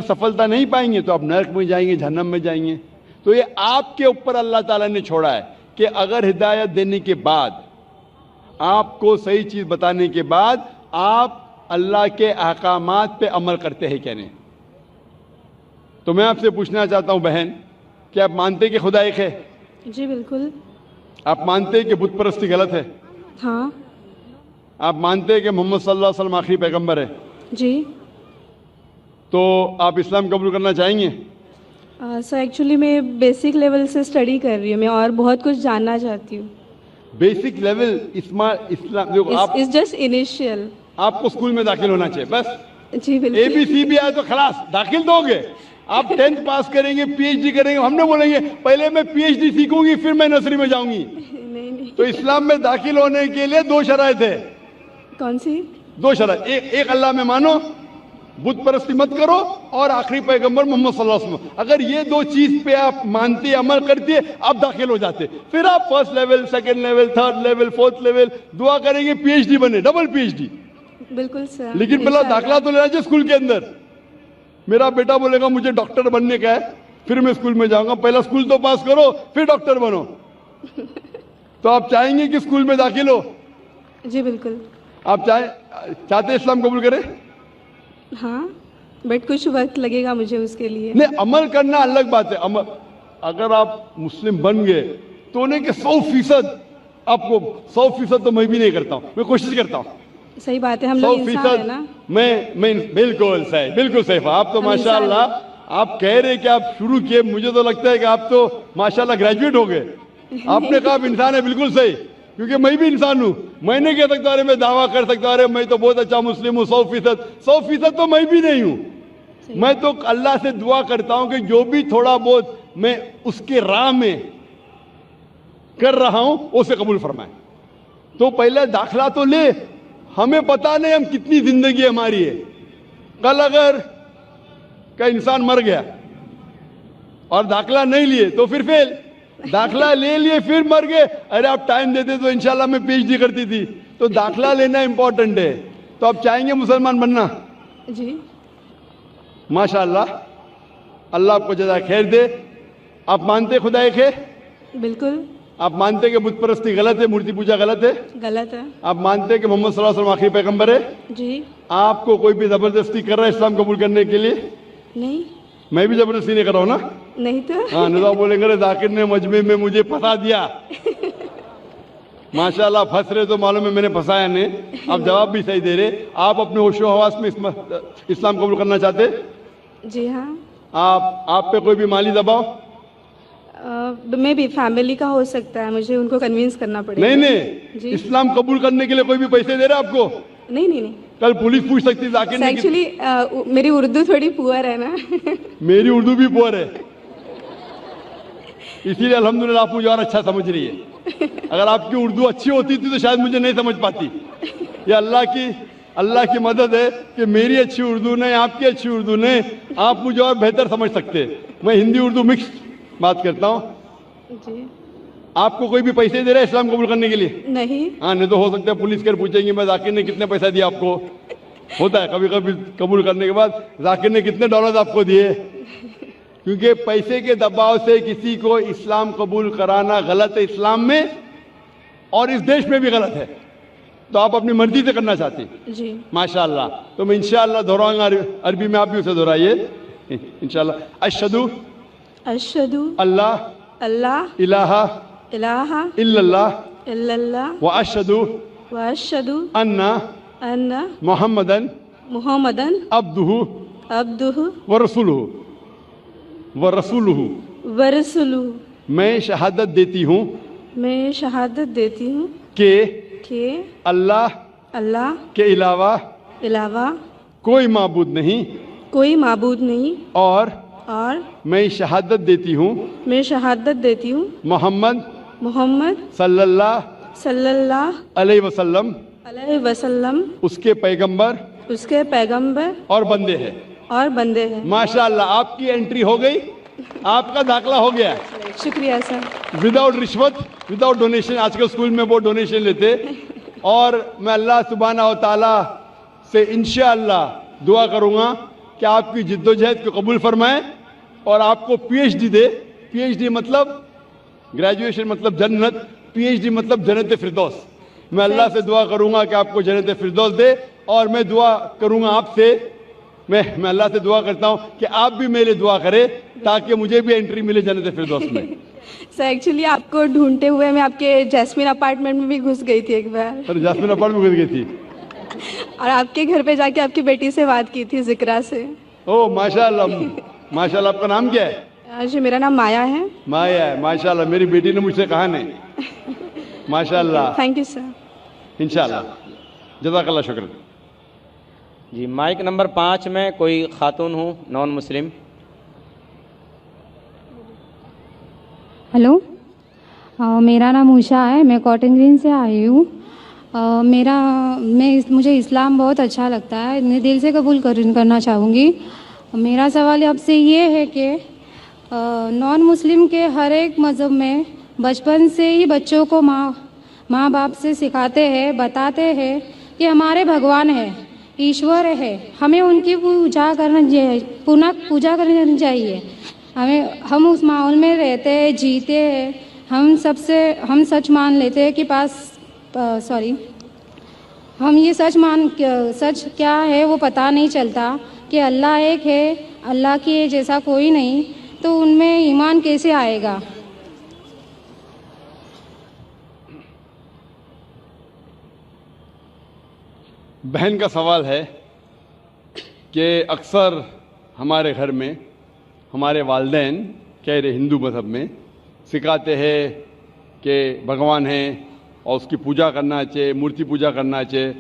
सफलता नहीं पाएंगे तो आप नरक में जाएंगे, जहन्नम में जाएंगे. तो ये आपके ऊपर अल्लाह ताला ने छोड़ा है कि अगर हिदायत देने के बाद, आपको सही चीज बताने के बाद आप अल्लाह के अहकामात पे अमल करते हैं क्या नहीं. तो मैं आपसे पूछना चाहता हूं बहन, कि आप मानते हैं कि खुदा एक है? जी बिल्कुल. आप मानते हैं कि बुत परस्ती गलत है? हाँ. आप मानते हैं कि मोहम्मद सल्लल्लाहु अलैहि वसल्लम आखिरी पैगंबर है? जी. तो आप इस्लाम कबूल करना चाहेंगे? सर एक्चुअली मैं बेसिक लेवल से स्टडी कर रही हूँ, मैं और बहुत कुछ जानना चाहती हूँ. बेसिक लेवल इस्लाम जो आप इट्स जस्ट इनिशियल. आपको स्कूल में दाखिल होना चाहिए बस. जी बिल्कुल. ABC भी आए तो खलास दाखिल दोगे. आप 10th पास करेंगे, PhD करेंगे, हमने बोलेंगे पहले मैं PhD सीखूंगी फिर मैं नर्सरी में जाऊंगी. नहीं नहीं. तो इस्लाम में दाखिल होने के लिए 2 शराइत है. कौन सी? 2 शराइत. एक अल्लाह में मानो, बुत परस्ती मत करो, और आखिरी पैगंबर मोहम्मद सल्लल्लाहु अलैहि वसल्लम. अगर ये 2 चीज पे आप मानते, अमल करते, आप दाखिल हो जाते. फिर आप first level, second level, third level, fourth level दुआ करेंगे PhD बने, डबल PhD. बिल्कुल सर. लेकिन पहला दाखिला तो लेना चाहिए स्कूल के अंदर. मेरा बेटा बोलेगा मुझे डॉक्टर बनने का है, फिर मैं स्कूल में जाऊंगा. पहला स्कूल तो पास करो फिर डॉक्टर बनो. तो आप चाहेंगे कि स्कूल में दाखिल हो? जी बिल्कुल. आप चाहते इस्लाम कबूल करें? हाँ, बट कुछ वक्त लगेगा मुझे उसके लिए. नहीं, अमल करना अलग बात है. अमल अगर आप मुस्लिम बन गए तो नहीं कि 100% आपको 100% तो मैं भी नहीं करता हूँ, मैं कोशिश करता हूँ. सही बात है, हम लोग इंसान है ना. मैं बिल्कुल सही, बिल्कुल सही. आप तो माशाल्लाह, आप कह रहे कि आप शुरू किए, मुझे तो लगता है कि आप तो माशाल्लाह ग्रेजुएट हो गए. आपने कहा आप इंसान है, बिल्कुल सही, क्योंकि मैं भी इंसान हूँ. मैं नहीं कह सकता अरे मैं दावा कर सकता अरे मैं तो बहुत अच्छा मुस्लिम हूँ 100% तो मैं भी नहीं हूँ. मैं तो अल्लाह से दुआ करता हूँ कि जो भी थोड़ा बहुत मैं उसके राह में कर रहा हूँ उसे कबूल फरमाए. तो पहले दाखिला तो ले. हमें पता नहीं हम कितनी जिंदगी हमारी है. कल अगर का इंसान मर गया और दाखिला नहीं लिए तो फिर फेल. दाखिला ले लिए फिर मर गए, अरे आप टाइम देते तो इंशाल्लाह मैं PhD करती थी. तो दाखिला लेना इंपॉर्टेंट है. तो आप चाहेंगे मुसलमान बनना? जी. माशाल्लाह, अल्लाह आपको जज़ा खैर दे. आप मानते खुदा एक है? बिल्कुल. आप मानते कि बुत परस्ती गलत है, मूर्ति पूजा गलत है? गलत है. आप मानते कि मोहम्मद सल्लल्लाहु अलैहि वसल्लम आखिरी पैगंबर है? जी. आपको कोई भी जबरदस्ती कर रहा है इस्लाम कबूल करने के लिए? नहीं. मैं भी जबरदस्ती नहीं कर रहा हूँ ना. नहीं तो. हाँ, नहीं तो आप बोलेंगे अरे जाकिर ने मजमे में मुझे फंसा दिया. माशाल्लाह फंस रहे तो मालूम है मैंने फंसाया नहीं. आप जवाब भी सही दे रहे. आप अपने होशो हवास में इस्लाम कबूल करना चाहते? जी हाँ. आप पे कोई भी माली दबाव? मे भी फैमिली का हो सकता है, मुझे उनको कन्विंस करना पड़ेगा. नहीं जी. इस्लाम कबूल करने के लिए कोई भी पैसे दे रहा है आपको? नहीं नहीं नहीं. कल पुलिस पूछ सकती है जाकिर ने. एक्चुअली मेरी उर्दू थोड़ी पुअर है ना. मेरी उर्दू भी पुअर है, इसीलिए अल्हम्दुलिल्लाह आप मुझे और अच्छा समझ रही है. अगर आपकी उर्दू अच्छी होती थी तो शायद मुझे नहीं समझ पाती. ये अल्लाह की मदद है कि मेरी अच्छी उर्दू नहीं, आपकी अच्छी उर्दू नहीं, आप मुझे और बेहतर समझ सकते. मैं हिंदी उर्दू मिक्स बात करता हूँ. जी. आपको कोई भी पैसे दे रहा है इस्लाम कबूल करने के लिए? नहीं. हाँ, नहीं तो हो सकता है पुलिस कर पूछेंगे मैं जाकिर ने कितने पैसा दिया आपको. होता है कभी कभी कबूल करने के बाद जाकिर ने कितने डॉलर आपको दिए. क्योंकि पैसे के दबाव से किसी को इस्लाम कबूल कराना गलत है इस्लाम में, और इस देश में भी गलत है. तो आप अपनी मर्जी से करना चाहते हैं. जी. माशाल्लाह. तो मैं इंशाल्लाह दोहराऊंगा अरबी में, आप भी उसे दोहराइए इंशाल्लाह. अशहदु अल्लाह इलाहा इल्लल्लाह व अशहदु अन्ना मुहम्मदन अब्दुहु व रसूलुहु. मैं शहादत देती हूँ कि अल्लाह के अलावा कोई माबूद नहीं, और मैं शहादत देती हूँ मोहम्मद सल्लल्लाहु अलैहि वसल्लम उसके पैगंबर और बंदे हैं. माशाल्लाह, आपकी एंट्री हो गई, आपका दाखला हो गया. शुक्रिया सर. विदाउट रिश्वत, विदाउट डोनेशन. आजकल स्कूल में वो डोनेशन लेते. और मैं अल्लाह सुब्हानहू व तआला से इंशाअल्लाह दुआ करूंगा کہ آپ کی جدوجہد کو قبول فرمائیں اور آپ کو پی ایچ ڈی دے. پی ایچ ڈی مطلب گریجویشن مطلب جنت, پی ایچ ڈی مطلب جنت فردوس. میں اللہ سے دعا کروں گا کہ آپ کو جنت فردوس دے, اور میں دعا کروں گا آپ سے, میں اللہ سے دعا کرتا ہوں کہ آپ بھی میرے لیے دعا کرے تاکہ مجھے بھی انٹری ملے جنت فردوس میں. سر ایکچولی آپ کو ڈھونڈتے ہوئے میں آپ کے جیسمین اپارٹمنٹ میں بھی گھس گئی تھی ایک بار. سر جاسمین اپارٹمنٹ میں گھس گئی تھی, اور آپ کے گھر پہ جا کے آپ کی بیٹی سے بات کی تھی, ذکرا سے. او ماشاء اللہ, ماشاء اللہ. آپ کا نام کیا ہے؟ جی میرا نام مایا ہے. مایا ہے, ماشاء اللہ. میری بیٹی نے مجھ سے کہا نہیں. ماشاء اللہ. Thank you sir. انشاءاللہ. جزاک اللہ, شکر. جی مائک نمبر 5 میں کوئی خاتون ہوں نان مسلم. ہلو, میرا نام اوشا ہے, میں کاٹن گرین سے آئی ہوں. مجھے اسلام بہت اچھا لگتا ہے, میں دل سے قبول کرنا چاہوں گی. میرا سوال آپ سے یہ ہے کہ نان مسلم کے ہر ایک مذہب میں بچپن سے ہی بچوں کو ماں باپ سے سکھاتے ہیں, بتاتے ہیں کہ ہمارے بھگوان ہے, ایشور ہے, ہمیں ان کی پوجا کرنی چاہیے. ہم اس ماحول میں رہتے ہیں, جیتے ہیں. ہم سچ مان لیتے ہیں کہ ہم یہ سچ کیا ہے وہ پتہ نہیں چلتا کہ اللہ ایک ہے, اللہ کے جیسا کوئی نہیں, تو ان میں ایمان کیسے آئے گا؟ بہن کا سوال ہے کہ اکثر ہمارے گھر میں ہمارے والدین کہہ رہے ہندو مذہب میں سکھاتے ہیں کہ بھگوان ہیں اور اس کی پوجا کرنا چاہیے, مورتی پوجا کرنا چاہیے.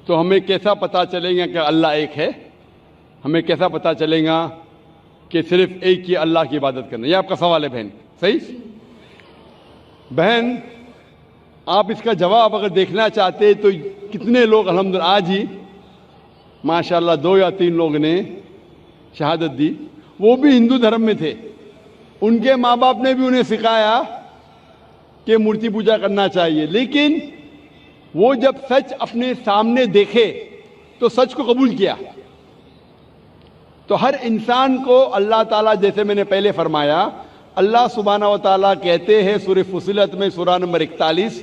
تو ہمیں کیسا پتہ چلے گا کہ اللہ ایک ہے؟ ہمیں کیسا پتہ چلے گا کہ صرف ایک ہی اللہ کی عبادت کرنا؟ یہ آپ کا سوال ہے بہن, صحیح؟ بہن, آپ اس کا جواب اگر دیکھنا چاہتے تو کتنے لوگ الحمدللہ آج ہی ماشاءاللہ 2 یا 3 لوگ نے شہادت دی, وہ بھی ہندو دھرم میں تھے. ان کے ماں باپ نے بھی انہیں سکھایا کہ مورتی پوجا کرنا چاہیے, لیکن وہ جب سچ اپنے سامنے دیکھے تو سچ کو قبول کیا. تو ہر انسان کو اللہ تعالیٰ, جیسے میں نے پہلے فرمایا, اللہ سبحانہ و تعالیٰ کہتے ہیں سورہ فصلت میں سورہ نمبر 41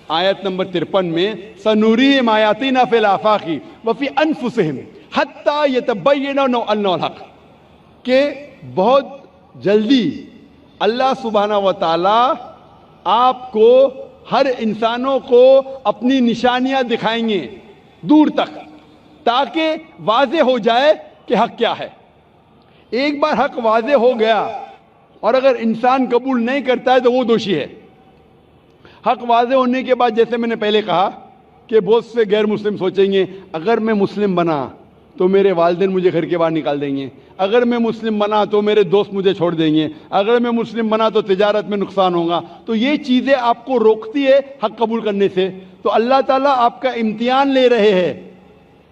آیت نمبر 53 میں, سنوريهم آیاتنا فی الآفاق وفی انفسهم حتی یتبین انہ الحق, کہ بہت جلدی اللہ سبحانہ و تعالیٰ آپ کو, ہر انسانوں کو اپنی نشانیاں دکھائیں گے دور تک, تاکہ واضح ہو جائے کہ حق کیا ہے. ایک بار حق واضح ہو گیا اور اگر انسان قبول نہیں کرتا ہے تو وہ دوشی ہے. حق واضح ہونے کے بعد, جیسے میں نے پہلے کہا کہ بہت سے غیر مسلم سوچیں گے اگر میں مسلم بنا تو میرے والدین مجھے گھر کے باہر نکال دیں گے, اگر میں مسلم بنا تو میرے دوست مجھے چھوڑ دیں گے, اگر میں مسلم بنا تو تجارت میں نقصان ہوگا. تو یہ چیزیں آپ کو روکتی ہے حق قبول کرنے سے. تو اللہ تعالیٰ آپ کا امتحان لے رہے ہیں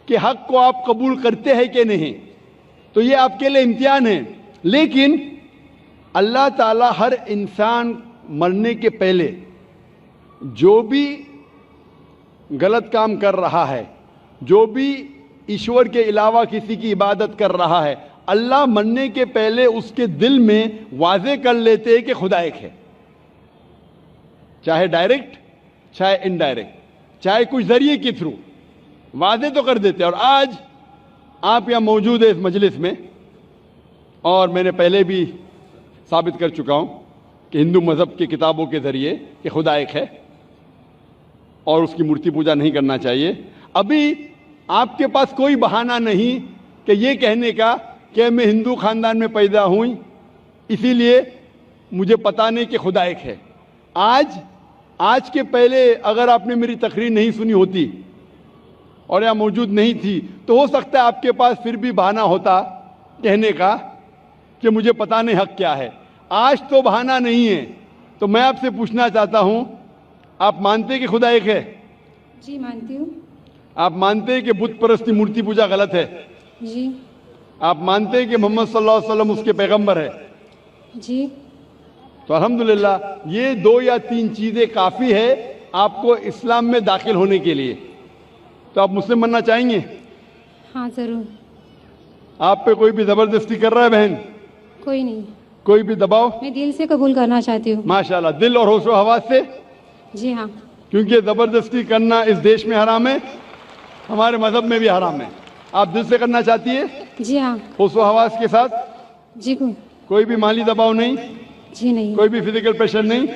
کہ حق کو آپ قبول کرتے ہیں کہ نہیں. تو یہ آپ کے لیے امتحان ہے. لیکن اللہ تعالیٰ ہر انسان مرنے کے پہلے جو بھی غلط کام کر رہا ہے, جو بھی ایشور کے علاوہ کسی کی عبادت کر رہا ہے, اللہ مرنے کے پہلے اس کے دل میں واضح کر لیتے ہیں کہ خدا ایک ہے, چاہے ڈائریکٹ چاہے انڈائریکٹ, چاہے کچھ ذریعے کے تھرو واضح تو کر دیتے. اور آج آپ یہاں موجود ہیں اس مجلس میں, اور میں نے پہلے بھی ثابت کر چکا ہوں کہ ہندو مذہب کی کتابوں کے ذریعے کہ خدا ایک ہے اور اس کی مورتی پوجا نہیں کرنا چاہیے. ابھی آپ کے پاس کوئی بہانہ نہیں کہ یہ کہنے کا کہ میں ہندو خاندان میں پیدا ہوں اسی لیے مجھے پتہ نہیں کہ خدا ایک ہے. آج کے پہلے اگر آپ نے میری تقریر نہیں سنی ہوتی اور یہاں موجود نہیں تھی تو ہو سکتا ہے آپ کے پاس پھر بھی بہانہ ہوتا کہنے کا کہ مجھے پتہ نہیں حق کیا ہے. آج تو بہانہ نہیں ہے. تو میں آپ سے پوچھنا چاہتا ہوں, آپ مانتے کہ خدا ایک ہے؟ جی مانتی ہوں. آپ مانتے ہیں کہ بت پرستی مورتی پوجا غلط ہے؟ جی. آپ مانتے ہیں کہ محمد صلی اللہ علیہ وسلم اس کے پیغمبر ہے؟ جی. تو الحمدللہ یہ 2 یا 3 چیزیں کافی ہے آپ کو اسلام میں داخل ہونے کے لیے. تو آپ مسلم بننا چاہیں گے؟ ہاں ضرور. आप पे कोई भी जबरदस्ती कर रहा है बहन? कोई नहीं, कोई भी दबाव? मैं दिल से कबूल करना चाहती हूँ। माशाल्लाह, दिल और होशो हवास से, जी हाँ। क्योंकि जबरदस्ती करना इस देश में हराम है, हमारे मजहब में भी हराम है। आप दिल से करना चाहती है, जी हाँ। होशो हवास के साथ? जी कोई भी माली दबाव नहीं, जी नहीं, कोई भी फिजिकल प्रेशर नहीं?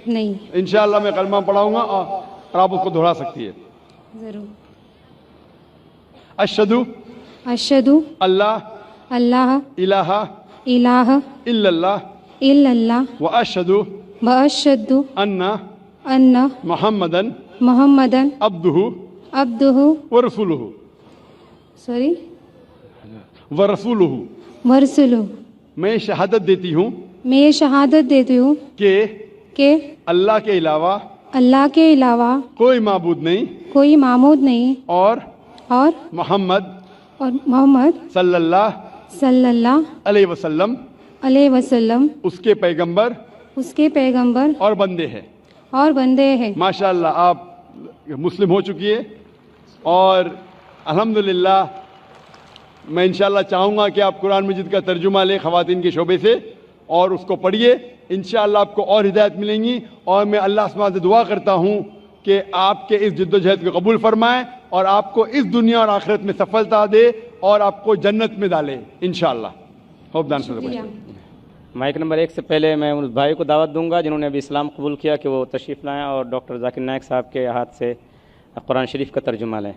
नहीं। इंशाअल्लाह मैं कलमा पढ़ाऊंगा और आप उसको दोहरा सकती है। ज़रूर। अशहदु अशहदु अल्लाह अल्लाह इलाहा इलाहा इल्लल्लाह इल्लल्लाह व अशहदु व अशहदु अन्ना अन्ना मुहम्मदन मुहम्मदन अब्दुहु अब्दुहु व रसूलुहु सॉरी व रसूलुहु। वरसुलु। मैं शहादत देती हूँ मैं ये शहादत देती हूँ कि अल्लाह के अलावा अल्लाह के अलावा कोई माबूद नहीं कोई मामूद नहीं और मोहम्मद सल्लल्लाहु सल्लल्लाहु अलैहि वसल्लम उसके पैगंबर और बंदे हैं। माशाअल्लाह, आप मुस्लिम हो चुकी है और अल्हम्दुलिल्लाह मैं इंशाअल्लाह चाहूँगा कि आप कुरान मजीद का तर्जुमा लें ख़वातीन के शोबे से और उसको पढ़िए। इंशाअल्लाह आपको और हिदायत मिलेंगी और मैं अल्लाह सुब्हानहू से दुआ करता हूँ कि आपके इस जिद्दोजहद को कबूल फरमाए और आपको इस दुनिया और आखिरत में सफलता दे और आपको जन्नत में डाले इंशाअल्लाह। Hope the answer the question. Mic number 1 से पहले मैं उस भाई को दावत दूंगा जिन्होंने अभी इस्लाम कबूल किया कि वो तशरीफ़ लाएँ और डॉक्टर जाकिर नायक साहब के हाथ से कुरान शरीफ का तर्जुमा लें।